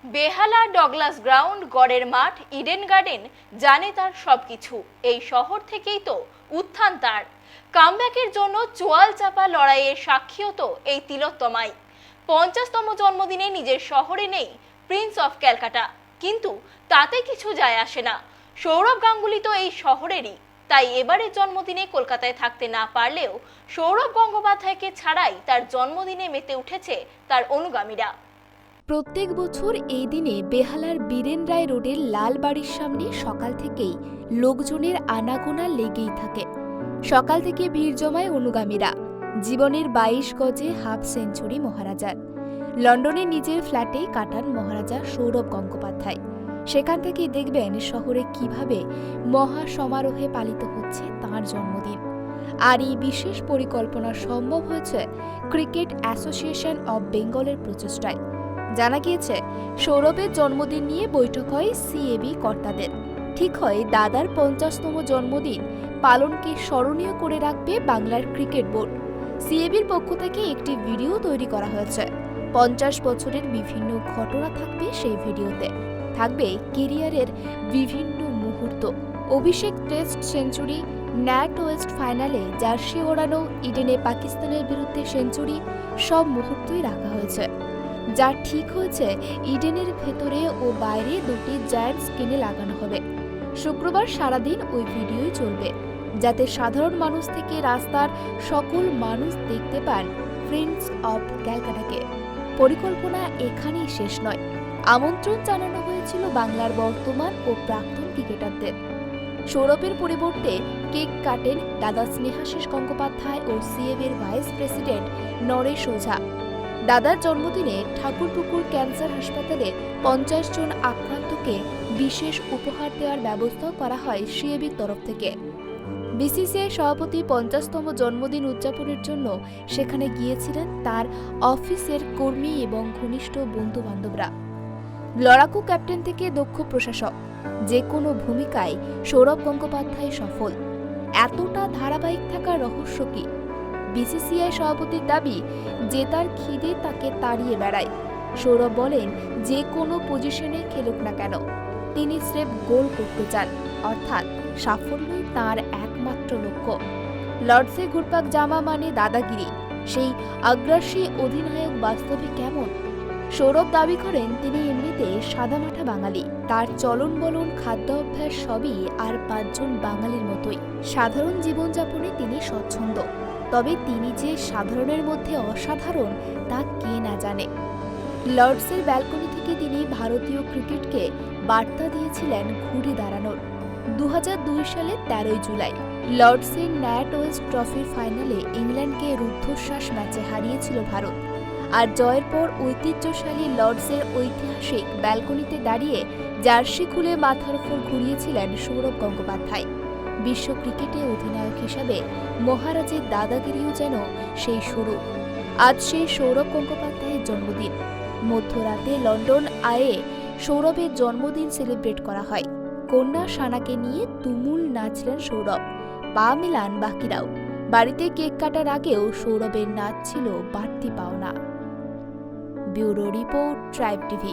বেহালা, Douglas ground, গড়ের মাঠ, Eden garden জানে তার সবকিছু। এই শহর থেকেই তো উত্থান তার। কামব্যাকের জন্য চোয়াল চাপা লড়াইয়ের সাক্ষীও তো এই তিলোত্তমাই। 50তম জন্মদিনে নিজের শহরে নেই প্রিন্স অফ ক্যালকাটা, কিন্তু তাতে কিছু যায় আসে না। সৌরভ গাঙ্গুলি তো এই শহরেরই, তাই এবারের জন্মদিনে কলকাতায় থাকতে না পারলেও সৌরভ গঙ্গোপাধ্যায়কে ছাড়াই তার জন্মদিনে মেতে উঠেছে তার অনুগামীরা। প্রত্যেক বছর এই দিনে বেহালার বীরেন রায় রোডের লাল বাড়ির সামনে সকাল থেকেই লোকজনের আনাগোনা লেগেই থাকে। সকাল থেকে ভিড় জমায় অনুগামীরা। জীবনের 22 গজে হাফ সেঞ্চুরি মহারাজার। লন্ডনে নিজের ফ্ল্যাটেই কাটান মহারাজা সৌরভ গঙ্গোপাধ্যায়। সেখান থেকেই দেখবেন শহরে কিভাবে মহা সমারোহে পালিত হচ্ছে তাঁর জন্মদিন। আর এই বিশেষ পরিকল্পনা সম্ভব হয়েছে ক্রিকেট অ্যাসোসিয়েশন অব বেঙ্গলের প্রচেষ্টায়। জানা গিয়েছে, সৌরভের জন্মদিন নিয়ে বৈঠক হয় সিএবি কর্তাদের। ঠিক হয় দাদার 50তম জন্মদিন পালনকে স্মরণীয় করে রাখবে বাংলার ক্রিকেট বোর্ড। সিএবির পক্ষ থেকে একটি ভিডিও তৈরি করা হয়েছে। 50 বছরের বিভিন্ন ঘটনা থাকবে সেই ভিডিওতে। থাকবে কেরিয়ারের বিভিন্ন মুহূর্ত, অভিষেক টেস্ট সেঞ্চুরি, ন্যাট ওয়েস্ট ফাইনালে জার্সি ওড়ানো, ইডেনে পাকিস্তানের বিরুদ্ধে সেঞ্চুরি, সব মুহূর্তই রাখা হয়েছে। যা ঠিক হয়েছে, ইডেনের ভেতরে ও বাইরে দুটি জায়ান্ট স্ক্রিনে লাগানো হবে। শুক্রবার সারাদিন ওই ভিডিওই চলবে, যাতে সাধারণ মানুষ থেকে রাস্তার সকল মানুষ দেখতে পান প্রিন্স অব ক্যালকাটাকে। পরিকল্পনা এখানেই শেষ নয়। আমন্ত্রণ জানানো হয়েছিল বাংলার বর্তমান ও প্রাক্তন ক্রিকেটারদের। সৌরভের পরিবর্তে কেক কাটেন দাদা স্নেহাশিস গঙ্গোপাধ্যায় ও সিএবির ভাইস প্রেসিডেন্ট নরেশ ওঝা। দাদার জন্মদিনে ঠাকুরপুকুর ক্যান্সার হাসপাতালে 50 জন আক্রান্তকে বিশেষ উপহার দেওয়ার ব্যবস্থা করা হয় সিএবির তরফ থেকে। বিসিসিআই সভাপতি 50তম জন্মদিন উদযাপনের জন্য সেখানে গিয়েছিলেন তার অফিসের কর্মী এবং ঘনিষ্ঠ বন্ধু বান্ধবরা। লড়াকু ক্যাপ্টেন থেকে দক্ষ প্রশাসক, যে কোনো ভূমিকায় সৌরভ গঙ্গোপাধ্যায় সফল। এতটা ধারাবাহিক থাকার রহস্য কি? বিসিসিআই সভাপতির দাবি, জেতার খিদে তাকে তাড়িয়ে বেড়ায়। সৌরভ বলেন, যে কোনো পজিশনে খেলুক না কেন, তিনি স্রেফ গোল করতে চান, অর্থাৎ সাফল্যই তাঁর একমাত্র লক্ষ্য। লর্ডসে ঘুরপাক জামা মানে দাদাগিরি। সেই আগ্রাসী অধিনায়ক বাস্তবে কেমন? সৌরভ দাবি করেন, তিনি এমনিতে সাদামাটা বাঙালি। তার চলন বলন, খাদ্য অভ্যাস সবই আর 5 জন বাঙালির মতোই। সাধারণ জীবনযাপনে তিনি স্বচ্ছন্দ, তবে তিনি যে সাধারণের মধ্যে অসাধারণ তা কে না জানে। লর্ডসের ব্যালকনি থেকে তিনি ভারতীয় ক্রিকেটকে বার্তা দিয়েছিলেন ঘুরে দাঁড়ানোর। 2002 সালের 13 জুলাই লর্ডসের ন্যাট ওয়েস্ট ট্রফির ফাইনালে ইংল্যান্ডকে রুদ্ধশ্বাস ম্যাচে হারিয়েছিল ভারত। আর জয়ের পর ঐতিহ্যশালী লর্ডসের ঐতিহাসিক ব্যালকনিতে দাঁড়িয়ে জার্সি খুলে মাথার উপর ঘুরিয়েছিলেন সৌরভ গঙ্গোপাধ্যায়। বিশ্ব ক্রিকেটে অধিনায়ক হিসাবে মহারাজের দাদাগিরিও যেন সেই শুরু। আজ সেই সৌরভ গঙ্গোপাধ্যায়ের জন্মদিন। মধ্যরাতে লন্ডন আয়ে সৌরভের জন্মদিন সেলিব্রেট করা হয়। কন্যা সানাকে নিয়ে তুমুল নাচলেন সৌরভ, পা মেলান বাকিরাও। বাড়িতে কেক কাটার আগেও সৌরভের নাচ ছিল বাড়তি পাওনা। Bureau report, tribe TV.